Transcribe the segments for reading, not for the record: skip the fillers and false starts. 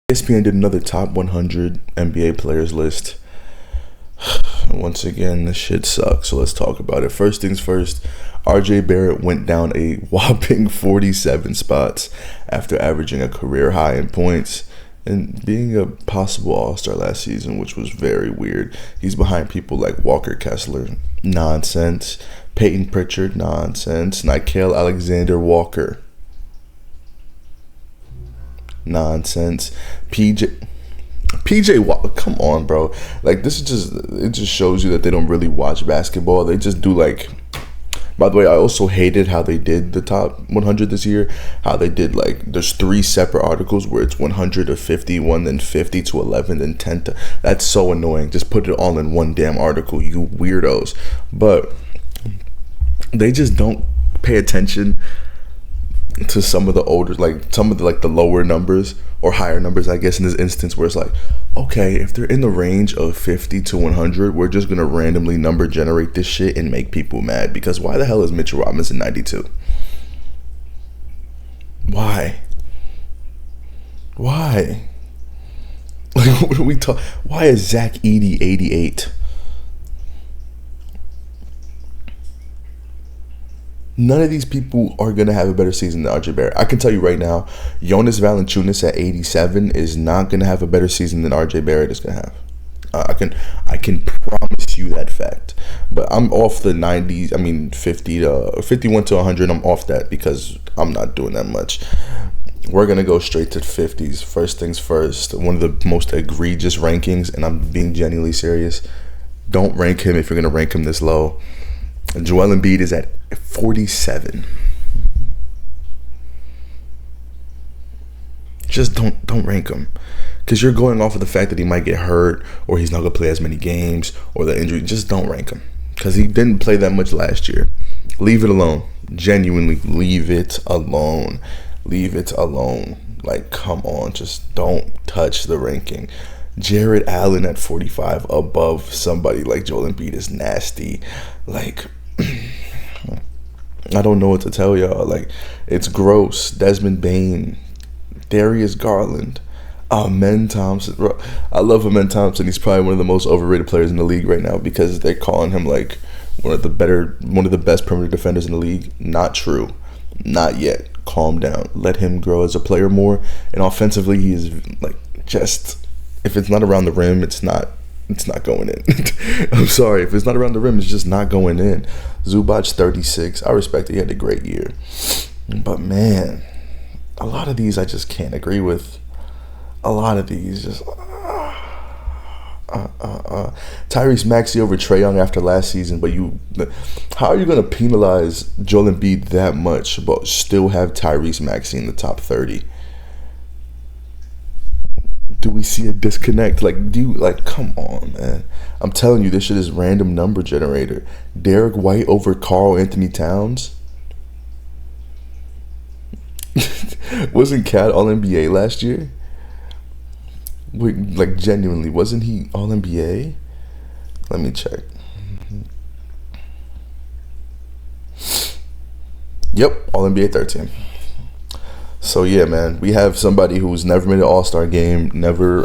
ESPN did another top 100 NBA players list. Once again, this shit sucks, so let's talk about it. First things first, RJ Barrett went down a whopping 47 spots after averaging a career high in points and being a possible all-star last season, which was very weird. He's behind people like Walker Kessler, nonsense. Peyton Pritchard, nonsense. Nickeil Alexander-Walker, nonsense. PJ Walker, come on, bro. Like, this is it just shows you that they don't really watch basketball. They just do, like, by the way, I also hated how they did the top 100 this year. How they did, like, there's 3 separate articles where it's 100 to 51, then 50 to 11, then 10 to... That's so annoying. Just put it all in one damn article, you weirdos. But they just don't pay attention to some of the older, like, some of the, like, the lower numbers or higher numbers, I guess, in this instance, where it's like, okay, if they're in the range of 50 to 100, we're just gonna randomly number generate this shit and make people mad. Because why the hell is Mitchell Robinson 92? Why? Like, what are we talking? Why is Zach Edey 88? None of these people are going to have a better season than RJ Barrett. I can tell you right now, Jonas Valanciunas at 87 is not going to have a better season than RJ Barrett is going to have. I can promise you that fact. But I'm off the 90s, 50 to 51 to 100. I'm off that because I'm not doing that much. We're going to go straight to the 50s. First things first, one of the most egregious rankings, and I'm being genuinely serious. Don't rank him if you're going to rank him this low. Joel Embiid is at 47. Just don't rank him, because you're going off of the fact that he might get hurt or he's not gonna play as many games or the injury. Just don't rank him, because he didn't play that much last year. Leave it alone. Genuinely, leave it alone. Leave it alone. Like, come on, just don't touch the ranking. Jared Allen at 45 above somebody like Joel Embiid is nasty. Like, I don't know what to tell y'all. Like, it's gross. Desmond Bane, Darius Garland, Amen Thompson. Bro, I love Amen Thompson. He's probably one of the most overrated players in the league right now because they're calling him like one of the best perimeter defenders in the league. Not true. Not yet. Calm down. Let him grow as a player more. And offensively, he is like, just, if it's not around the rim, it's not going in. I'm sorry. If it's not around the rim, it's just not going in. Zubac 36. I respect it. He had a great year. But, man, a lot of these I just can't agree with. A lot of these just... Tyrese Maxey over Trae Young after last season, but how are you going to penalize Joel Embiid that much but still have Tyrese Maxey in the top 30? Do we see a disconnect? Like, come on, man. I'm telling you, this shit is random number generator. Derek White over Karl Anthony Towns. Wasn't Cat All-NBA last year? Wait, like, genuinely, wasn't he All-NBA? Let me check. Yep, All-NBA 13. So, yeah, man, we have somebody who's never made an All-Star game, never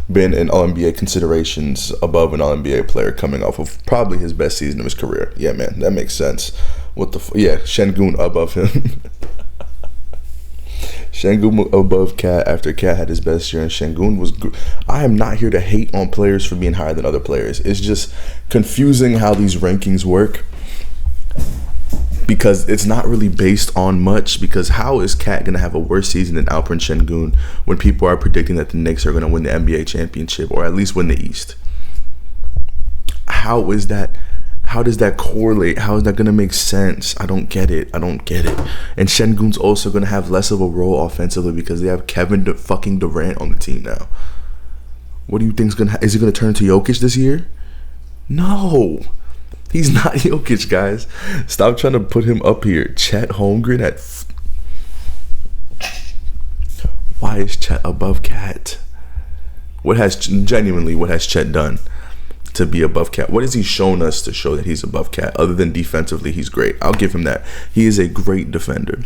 been in All-NBA considerations above an All-NBA player coming off of probably his best season of his career. Yeah, man, that makes sense. Yeah, Şengün above him. Şengün above Cat after Cat had his best year, and Şengün was good. I am not here to hate on players for being higher than other players. It's just confusing how these rankings work, because it's not really based on much. Because how is Cat going to have a worse season than Alperen Şengün when people are predicting that the Knicks are going to win the NBA championship or at least win the East? How is that? How does that correlate? How is that going to make sense? I don't get it. And Şengün's also going to have less of a role offensively because they have Kevin fucking Durant on the team now. What do you think is he going to turn into Jokic this year? No. He's not Jokic, guys. Stop trying to put him up here. Chet Holmgren at... Why is Chet above Cat? What has Chet done to be above Cat? What has he shown us to show that he's above Cat? Other than defensively, he's great. I'll give him that. He is a great defender.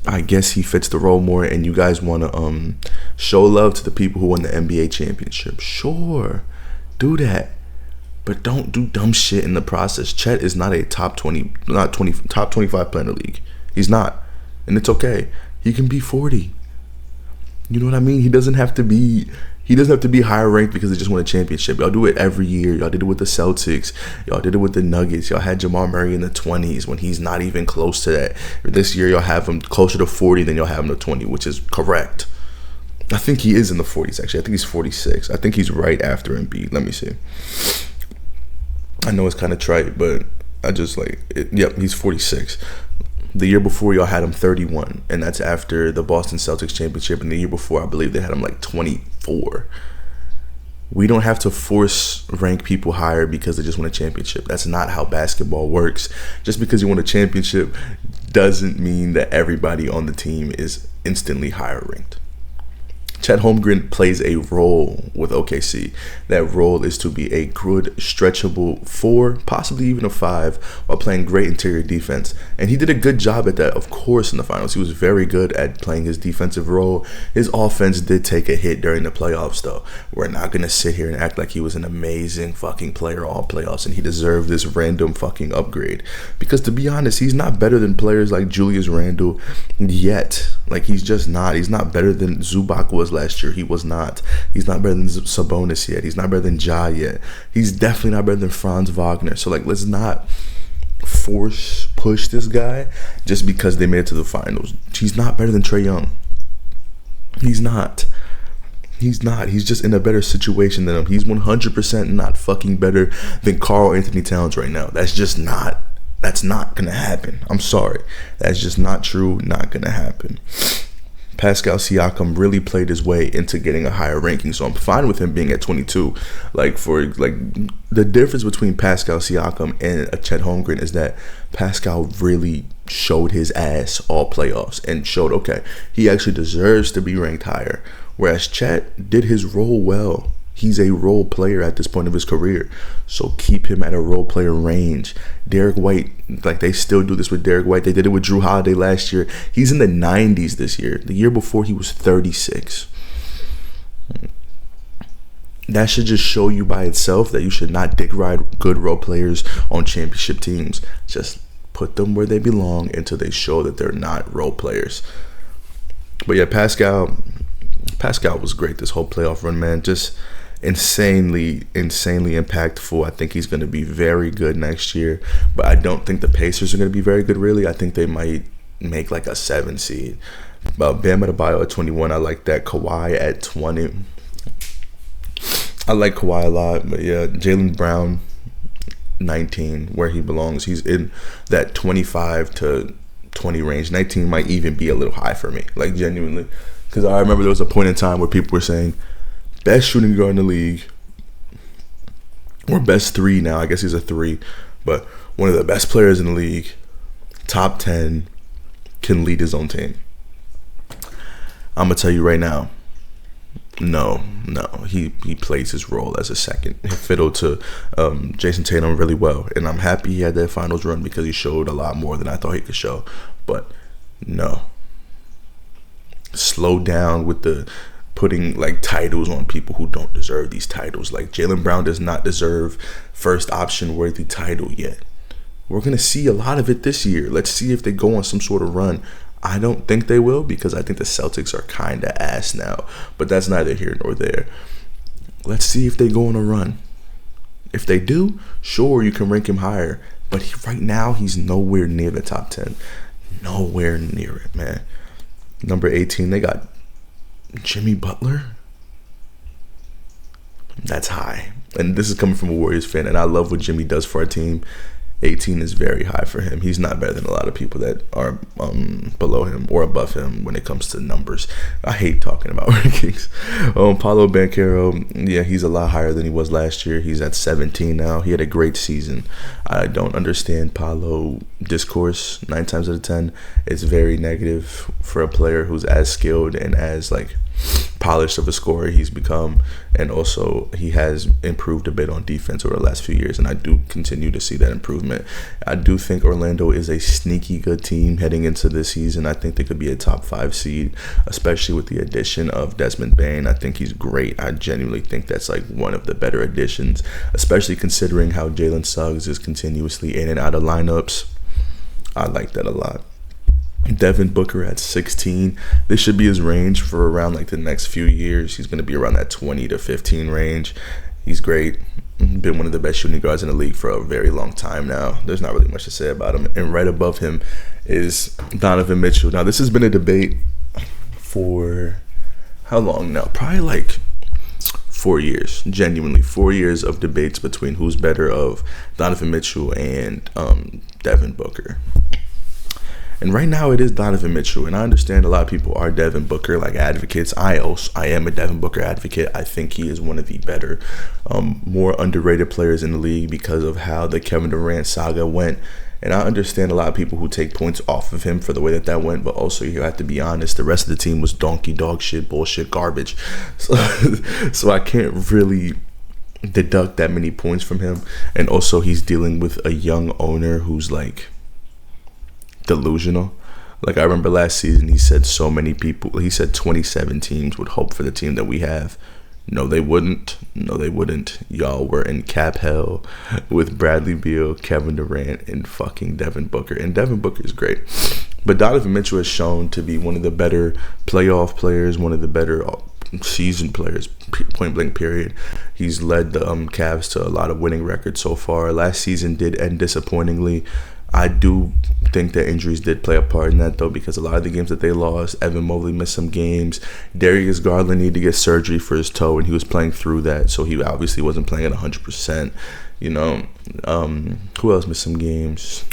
I guess he fits the role more, and you guys want to show love to the people who won the NBA championship. Sure, do that, but don't do dumb shit in the process. Chet is not a top 25 player in the league. He's not, and it's okay. He can be 40. You know what I mean? He doesn't have to be higher ranked because they just won a championship. Y'all do it every year. Y'all did it with the Celtics. Y'all did it with the Nuggets. Y'all had Jamal Murray in the 20s when he's not even close to that. This year y'all have him closer to 40 than y'all have him to 20, which is correct. I think he is in the 40s, actually. I think he's 46. I think he's right after Embiid. Let me see. I know it's kind of trite, but I just like it. Yep, he's 46. The year before, y'all had him 31, and that's after the Boston Celtics championship. And the year before, I believe they had him like 24. We don't have to force rank people higher because they just won a championship. That's not how basketball works. Just because you won a championship doesn't mean that everybody on the team is instantly higher ranked. Chet Holmgren plays a role with OKC. That role is to be a good, stretchable 4, possibly even a 5, while playing great interior defense. And he did a good job at that, of course, in the finals. He was very good at playing his defensive role. His offense did take a hit during the playoffs, though. We're not going to sit here and act like he was an amazing fucking player all playoffs and he deserved this random fucking upgrade. Because to be honest, he's not better than players like Julius Randle yet. Like, he's just not. He's not better than Zubac was last year. He was not. He's not better than Sabonis yet. He's not better than Ja yet. He's definitely not better than Franz Wagner. So, like, let's not push this guy just because they made it to the finals. He's not better than Trae Young. He's not. He's just in a better situation than him. He's 100% not fucking better than Karl Anthony Towns right now. That's not gonna happen. I'm sorry. That's just not true. Not gonna happen. Pascal Siakam really played his way into getting a higher ranking, so I'm fine with him being at 22. The difference between Pascal Siakam and a Chet Holmgren is that Pascal really showed his ass all playoffs and showed, okay, he actually deserves to be ranked higher. Whereas Chet did his role well. He's a role player at this point of his career. So keep him at a role player range. Derek White, like they still do this with Derek White. They did it with Drew Holiday last year. He's in the 90s this year. The year before he was 36. That should just show you by itself that you should not dick ride good role players on championship teams. Just put them where they belong until they show that they're not role players. But yeah, Pascal was great this whole playoff run, man. Just insanely impactful. I think he's going to be very good next year, but I don't think the Pacers are going to be very good, really. I think they might make like a 7 seed. Bam Adebayo at 21, I like that. Kawhi at 20, I like Kawhi a lot. But yeah, Jaylen Brown 19, where he belongs. He's in that 25 to 20 range. 19 might even be a little high for me, like genuinely, because I remember there was a point in time where people were saying best shooting guard in the league, or best 3 now. I guess he's a 3, but one of the best players in the league, top 10, can lead his own team. I'm gonna tell you right now, no, he plays his role as a second fiddle to Jason Tatum really well, and I'm happy he had that finals run because he showed a lot more than I thought he could show. But no, slow down with the putting like titles on people who don't deserve these titles. Like Jaylen Brown does not deserve first option worthy title yet. We're gonna see a lot of it this year. Let's see if they go on some sort of run. I don't think they will, because I think the Celtics are kind of ass now, but that's neither here nor there. Let's see if they go on a run. If they do, sure, you can rank him higher, but right now he's nowhere near the top 10. Nowhere near it, man. Number 18, they got Jimmy Butler. That's high, and this is coming from a Warriors fan, and I love what Jimmy does for our team. 18 is very high for him. He's not better than a lot of people that are below him or above him when it comes to numbers. I hate talking about rankings. Paolo Banchero, yeah, he's a lot higher than he was last year. He's at 17 now. He had a great season. I don't understand Paolo discourse. 9 times out of 10, it's very negative for a player who's as skilled and as like polished of a scorer he's become, and also he has improved a bit on defense over the last few years, and I do continue to see that improvement. I do think Orlando is a sneaky good team heading into this season. I think they could be a top 5 seed, especially with the addition of Desmond Bane. I think he's great. I genuinely think that's like one of the better additions, especially considering how Jalen Suggs is continuously in and out of lineups. I like that a lot. Devin Booker at 16. This should be his range for around like the next few years. He's going to be around that 20 to 15 range. He's great. Been one of the best shooting guards in the league for a very long time now. There's not really much to say about him. And right above him is Donovan Mitchell. Now, this has been a debate for how long now? Probably like 4 years. Genuinely 4 years of debates between who's better of Donovan Mitchell and Devin Booker. And right now it is Donovan Mitchell, and I understand a lot of people are Devin Booker like advocates. I am a Devin Booker advocate. I think he is one of the better, more underrated players in the league because of how the Kevin Durant saga went. And I understand a lot of people who take points off of him for the way that went, but also you have to be honest, the rest of the team was donkey dog shit, bullshit, garbage. So I can't really deduct that many points from him. And also he's dealing with a young owner who's like delusional. Like I remember last season he said 27 teams would hope for the team that we have. No, they wouldn't. Y'all were in cap hell with Bradley Beal, Kevin Durant, and fucking Devin Booker. And Devin Booker is great. But Donovan Mitchell has shown to be one of the better playoff players, one of the better season players, point blank period. He's led the Cavs to a lot of winning records so far. Last season did end disappointingly. I do think that injuries did play a part in that, though, because a lot of the games that they lost, Evan Mobley missed some games. Darius Garland needed to get surgery for his toe, and he was playing through that, so he obviously wasn't playing at 100%. You know, who else missed some games?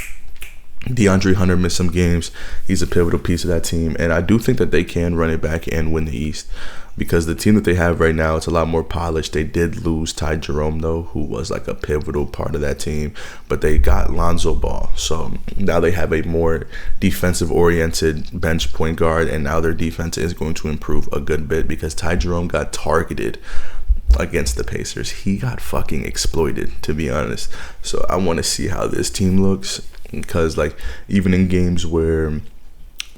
DeAndre Hunter missed some games. He's a pivotal piece of that team, and I do think that they can run it back and win the East. Because the team that they have right now, it's a lot more polished. They did lose Ty Jerome, though, who was like a pivotal part of that team. But they got Lonzo Ball. So now they have a more defensive-oriented bench point guard. And now their defense is going to improve a good bit because Ty Jerome got targeted against the Pacers. He got fucking exploited, to be honest. So I want to see how this team looks. Because, like, even in games where...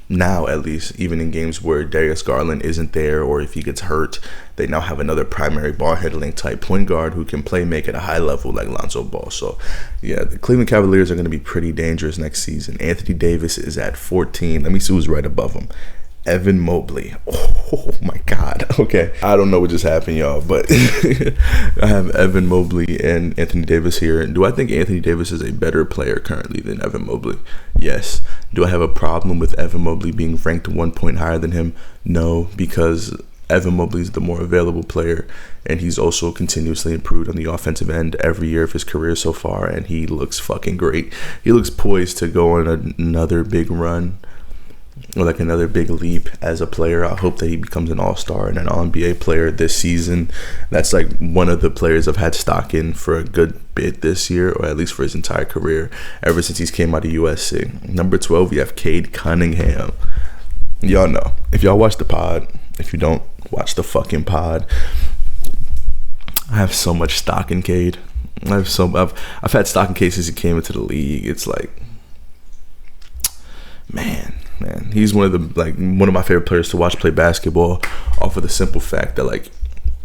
Now, at least, even in games where Darius Garland isn't there or if he gets hurt, they now have another primary ball handling type point guard who can make at a high level like Lonzo Ball. So, yeah, the Cleveland Cavaliers are going to be pretty dangerous next season. Anthony Davis is at 14. Let me see who's right above him. Evan Mobley. Oh my God. Okay. I don't know what just happened, y'all, but I have Evan Mobley and Anthony Davis here. And do I think Anthony Davis is a better player currently than Evan Mobley? Yes. Do I have a problem with Evan Mobley being ranked 1 point higher than him? No, because Evan Mobley is the more available player, and he's also continuously improved on the offensive end every year of his career so far, and he looks fucking great. He looks poised to go on another big run, or like another big leap as a player. I hope that he becomes an all-star and an all-NBA player this season. That's like one of the players I've had stock in for a good bit this year, or at least for his entire career, ever since he's came out of USC. Number 12, we have Cade Cunningham. Y'all know. If y'all watch the pod, if you don't, watch the fucking pod. I have so much stock in Cade. I've had stock in Cade since he came into the league. It's like, man, he's one of my favorite players to watch play basketball, off of the simple fact that like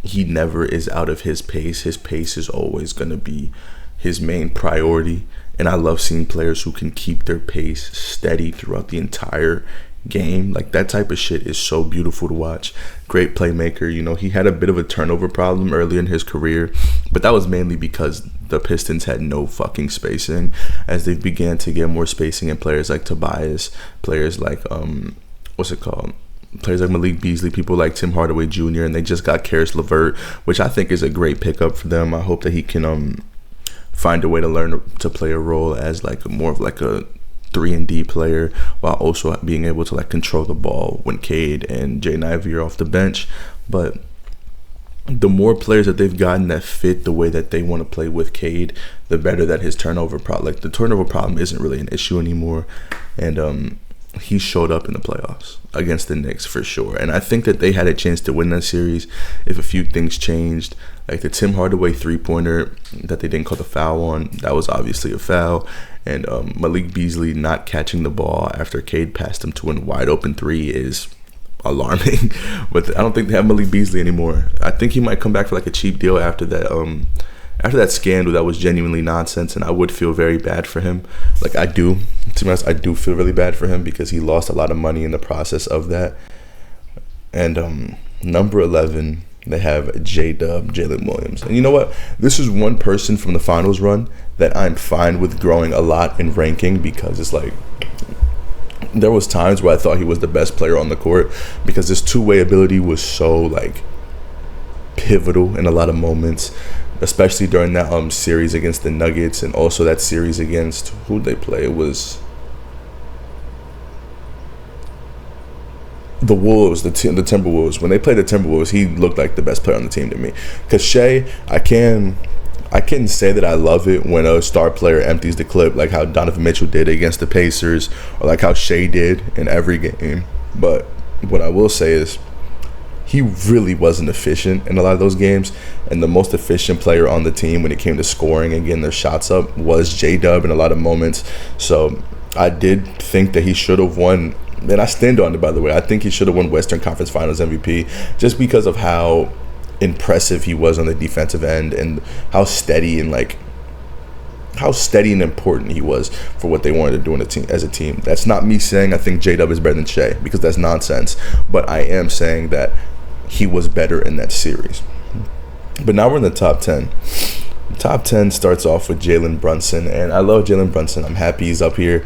he never is out of his pace. His pace is always going to be his main priority, and I love seeing players who can keep their pace steady throughout the entire game. Like, that type of shit is so beautiful to watch. Great playmaker. You know, he had a bit of a turnover problem early in his career, but that was mainly because the Pistons had no fucking spacing. As they began to get more spacing, and players like Tobias, players like players like Malik Beasley, people like Tim Hardaway Jr., and they just got Karis LeVert, which I think is a great pickup for them. I hope that he can find a way to learn to play a role as like more of like a 3-and-D player, while also being able to like control the ball when Cade and Jaden Ivey are off the bench. But the more players that they've gotten that fit the way that they want to play with Cade, the better that his turnover problem, like the turnover problem isn't really an issue anymore. And he showed up in the playoffs against the Knicks for sure. And I think that they had a chance to win that series if a few things changed. Like the Tim Hardaway three-pointer that they didn't call the foul on, that was obviously a foul. And Malik Beasley not catching the ball after Cade passed him to a wide open three is alarming. But I don't think they have Malik Beasley anymore. I think he might come back for like a cheap deal after that. After that scandal that was genuinely nonsense, and I would feel very bad for him. Like I do, to be honest, I do feel really bad for him because he lost a lot of money in the process of that. And number 11, they have J-Dub, Jalen Williams. And you know what? This is one person from the finals run that I'm fine with growing a lot in ranking, because it's like there was times where I thought he was the best player on the court because his two-way ability was so like pivotal in a lot of moments, especially during that series against the Nuggets, and also that series against who'd they play? It was the Wolves, the Timberwolves. When they played the Timberwolves, he looked like the best player on the team to me. Because Shea, I can say that I love it when a star player empties the clip, like how Donovan Mitchell did against the Pacers, or like how Shea did in every game. But what I will say is, he really wasn't efficient in a lot of those games, and the most efficient player on the team when it came to scoring and getting their shots up was J-Dub in a lot of moments. So I did think that he should have won, and I stand on it, by the way. I think he should have won Western Conference Finals MVP just because of how impressive he was on the defensive end and how steady and important he was for what they wanted to do in a team, as a team. That's not me saying I think J-Dub is better than Shea, because that's nonsense, but I am saying that he was better in that series. But now we're in the top 10. Top 10 starts off with Jalen Brunson, and I love Jalen Brunson. I'm happy he's up here.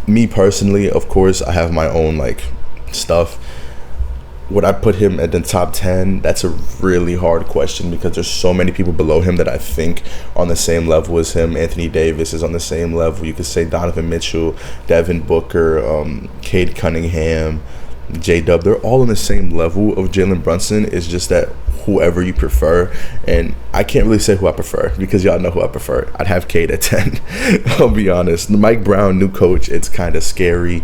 Me personally, of course, I have my own like stuff. Would I put him at the top 10? That's a really hard question, because there's so many people below him that I think on the same level as him. Anthony Davis is on the same level. You could say Donovan Mitchell, Devin Booker, Cade Cunningham, J-Dub. They're all on the same level of Jalen Brunson. It's just that whoever you prefer, and I can't really say who I prefer because y'all know who I prefer. I'd have Cade at 10. I'll be honest. Mike Brown, new coach, it's kind of scary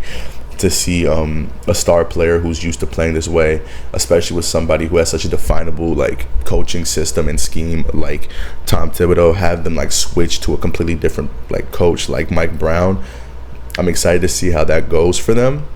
to see a star player who's used to playing this way, especially with somebody who has such a definable like coaching system and scheme like Tom Thibodeau, have them like switch to a completely different like coach like Mike Brown. I'm excited to see how that goes for them.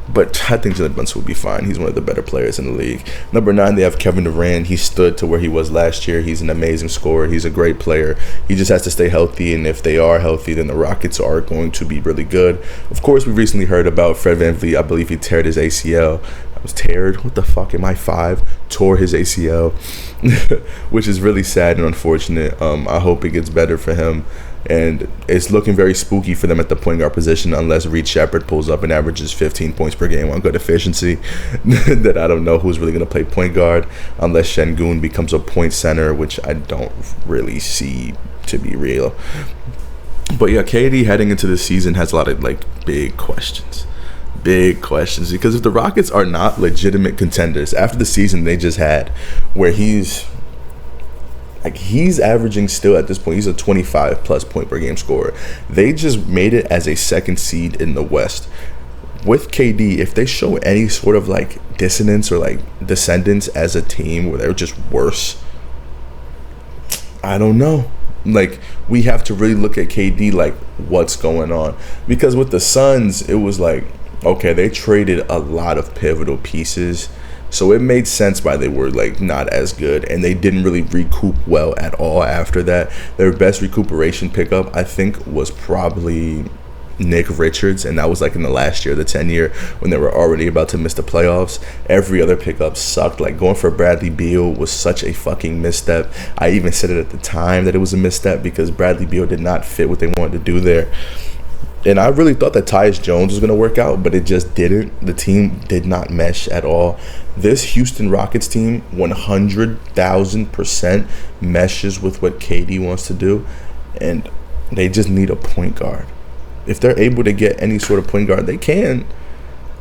But I think Jalen Brunson will be fine. He's one of the better players in the league. Number 9, they have Kevin Durant. He stood to where he was last year. He's an amazing scorer. He's a great player. He just has to stay healthy, and if they are healthy, then the Rockets are going to be really good. Of course, we recently heard about Fred VanVleet. I believe he teared his ACL. I was teared? What the fuck? Am I 5? Tore his ACL, which is really sad and unfortunate. I hope it gets better for him. And it's looking very spooky for them at the point guard position unless Reed Shepherd pulls up and averages 15 points per game on good efficiency. That I don't know who's really going to play point guard unless Şengün becomes a point center, which I don't really see to be real. But yeah, KD heading into the season has a lot of like big questions. Because if the Rockets are not legitimate contenders after the season they just had, where he's averaging still at this point, he's a 25 plus point per game scorer. They just made it as a second seed in the West. With KD, if they show any sort of like dissonance or like descendants as a team where they're just worse, I don't know. Like, we have to really look at KD like what's going on. Because with the Suns, it was like, okay, they traded a lot of pivotal pieces, so it made sense why they were like not as good, and they didn't really recoup well at all after that. Their best recuperation pickup, I think, was probably Nick Richards, and that was like in the last year, the 10-year, when they were already about to miss the playoffs. Every other pickup sucked. Like, going for Bradley Beal was such a fucking misstep. I even said it at the time that it was a misstep because Bradley Beal did not fit what they wanted to do there. And I really thought that Tyus Jones was going to work out, but it just didn't. The team did not mesh at all. This Houston Rockets team 100,000% meshes with what KD wants to do, and they just need a point guard. If they're able to get any sort of point guard, they can.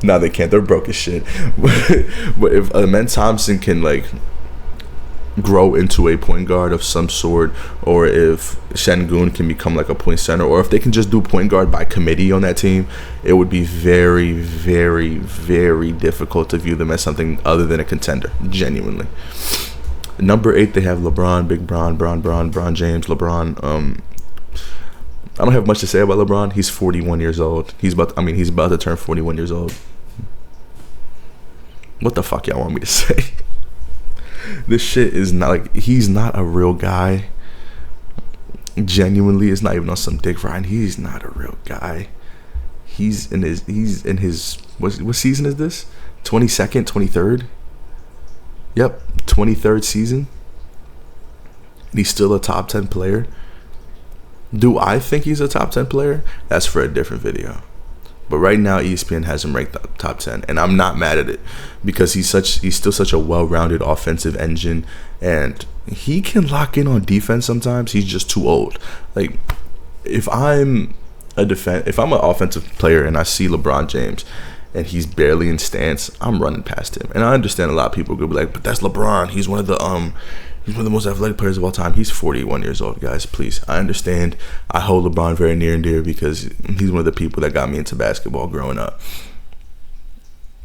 No, they can't. They're broke as shit. But if Amen Thompson can, like, grow into a point guard of some sort, or if Şengün can become like a point center, or if they can just do point guard by committee on that team, it would be very, very, very difficult to view them as something other than a contender, genuinely. Number 8, they have LeBron, Big Bron, Bron James, LeBron. I don't have much to say about LeBron. He's 41 years old. He's about to turn 41 years old. What the fuck y'all want me to say? This shit is not like, he's not a real guy. Genuinely, it's not even on some dick riding. He's not a real guy. He's in his what season is this? 22nd, 23rd? Yep, 23rd season. And he's still a top 10 player. Do I think he's a top 10 player? That's for a different video. But right now, ESPN has him ranked top 10, and I'm not mad at it because he's still such a well-rounded offensive engine, and he can lock in on defense sometimes. He's just too old. Like, if I'm an offensive player and I see LeBron James and he's barely in stance, I'm running past him. And I understand a lot of people could be like, but that's LeBron. He's one of the most athletic players of all time. He's 41 years old, guys. Please, I understand. I hold LeBron very near and dear because he's one of the people that got me into basketball growing up.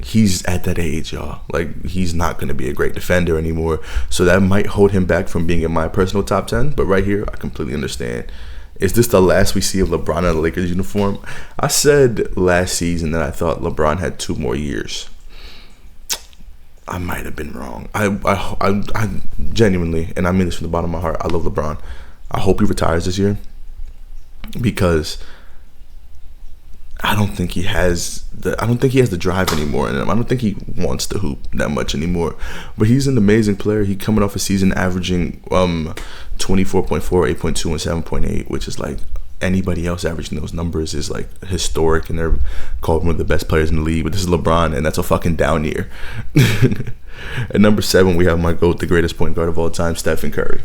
He's at that age, y'all. Like, he's not going to be a great defender anymore. So that might hold him back from being in my personal top 10. But right here, I completely understand. Is this the last we see of LeBron in a Lakers uniform? I said last season that I thought LeBron had 2 more years. I might have been wrong. I genuinely, and I mean this from the bottom of my heart, I love LeBron. I hope he retires this year because I don't think he has the drive anymore in him. I don't think he wants to hoop that much anymore. But he's an amazing player. He's coming off a season averaging 24.4, 8.2, and 7.8, which is like anybody else averaging those numbers is like historic, and they're called one of the best players in the league. But this is LeBron, and that's a fucking down year. At number 7, we have my GOAT, the greatest point guard of all time, Stephen Curry.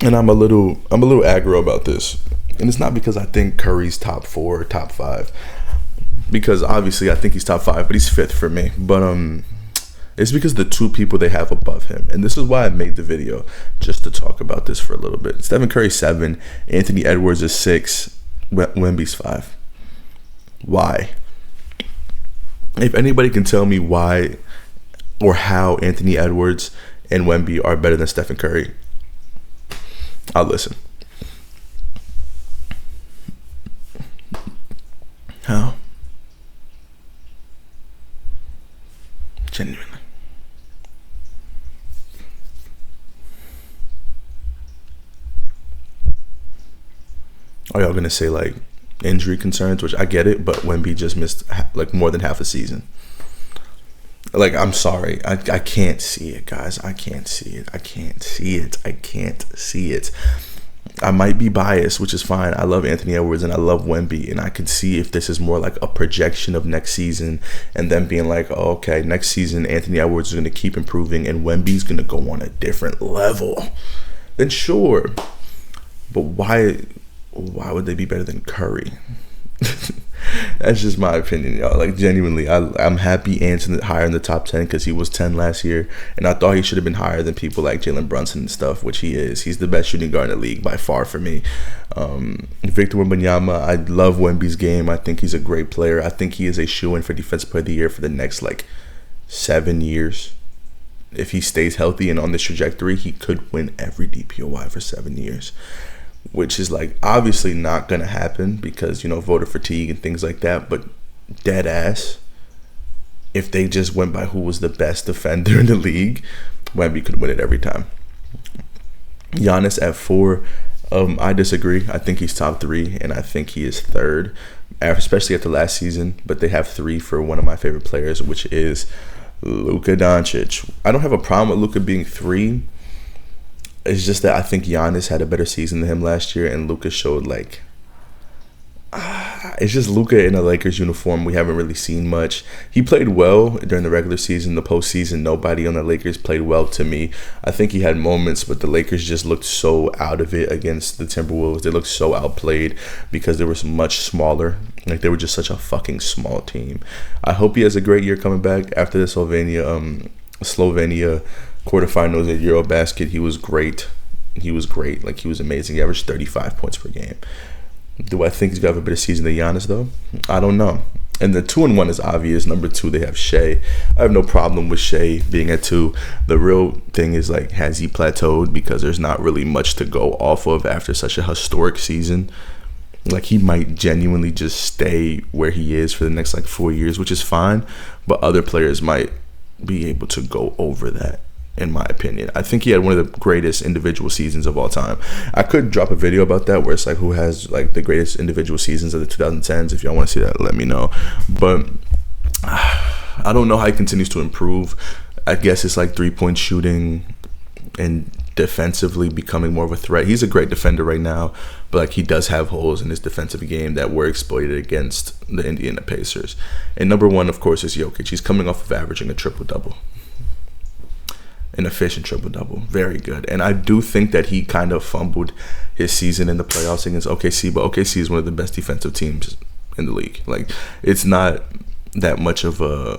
And I'm a little aggro about this. And it's not because I think Curry's top 4 or top 5. Because obviously I think he's top 5, but he's 5th for me. But it's because the 2 people they have above him. And this is why I made the video, just to talk about this for a little bit. Stephen Curry's 7, Anthony Edwards is 6, Wemby's 5. Why? If anybody can tell me why or how Anthony Edwards and Wemby are better than Stephen Curry, I'll listen. How? Genuinely. Are y'all gonna say like injury concerns, which I get it, but Wemby just missed like more than half a season. Like, I'm sorry, I can't see it, guys. I can't see it. I might be biased, which is fine. I love Anthony Edwards and I love Wemby, and I could see if this is more like a projection of next season and then being like, oh, okay, next season Anthony Edwards is going to keep improving and Wemby's going to go on a different level. Then sure, but why would they be better than Curry? That's just my opinion, y'all. Like, genuinely, I'm happy Ant's higher in the top 10 because he was 10 last year, and I thought he should have been higher than people like Jalen Brunson and stuff, which he is. He's the best shooting guard in the league by far for me. Victor Wembanyama, I love Wemby's game. I think he's a great player. I think he is a shoo-in for Defensive Player of the Year for the next, 7 years. If he stays healthy and on this trajectory, he could win every DPOY for 7 years. Which is obviously not gonna happen because voter fatigue and things like that, but dead ass, if they just went by who was the best defender in the league, Wemby could win it every time. Giannis at 4, I disagree. I think he's top 3 and I think he is 3rd, especially after last season, but they have 3 for one of my favorite players, which is Luka Doncic. I don't have a problem with Luka being 3. It's just that I think Giannis had a better season than him last year, and Luka showed it's just Luka in a Lakers uniform. We haven't really seen much. He played well during the regular season. The postseason, nobody on the Lakers played well to me. I think he had moments, but the Lakers just looked so out of it against the Timberwolves. They looked so outplayed because they were much smaller. They were just such a fucking small team. I hope he has a great year coming back after the Sylvania Slovenia quarterfinals at Eurobasket. He was great. He was great. Like, he was amazing. He averaged 35 points per game. Do I think he's gonna have a better season than Giannis though? I don't know. And the 2-1 is obvious. Number 2, they have Shea. I have no problem with Shea being at 2. The real thing is, like, has he plateaued? Because there's not really much to go off of after such a historic season. Like, he might genuinely just stay where he is for the next, like, 4 years, which is fine. But other players might be able to go over that, in my opinion. I think he had one of the greatest individual seasons of all time. I could drop a video about that where it's like who has like the greatest individual seasons of the 2010s. If y'all want to see that, let me know. But I don't know how he continues to improve. I guess it's like 3-point shooting and defensively becoming more of a threat. He's a great defender right now, but like he does have holes in his defensive game that were exploited against the Indiana Pacers. And number 1, of course, is Jokic. He's coming off of averaging a triple-double. An efficient triple-double. Very good. And I do think that he kind of fumbled his season in the playoffs against OKC, but OKC is one of the best defensive teams in the league. Like, it's not that much of a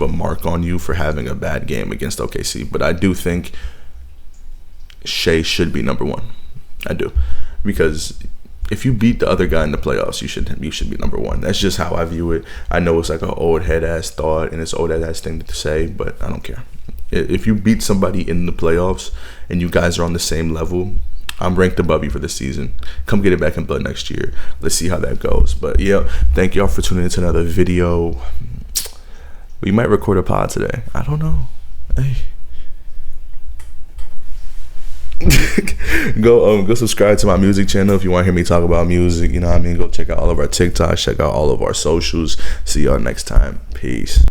mark on you for having a bad game against OKC, but I do think Shea should be number 1. I do. Because if you beat the other guy in the playoffs, you should be number 1. That's just how I view it. I know it's like an old head-ass thought and it's old head-ass thing to say, but I don't care. If you beat somebody in the playoffs and you guys are on the same level, I'm ranked above you for this season. Come get it back in blood next year. Let's see how that goes. But yeah, thank y'all for tuning into another video. We might record a pod today. I don't know. Hey. Go subscribe to my music channel if you want to hear me talk about music. You know what I mean? Go check out all of our TikToks. Check out all of our socials. See y'all next time. Peace.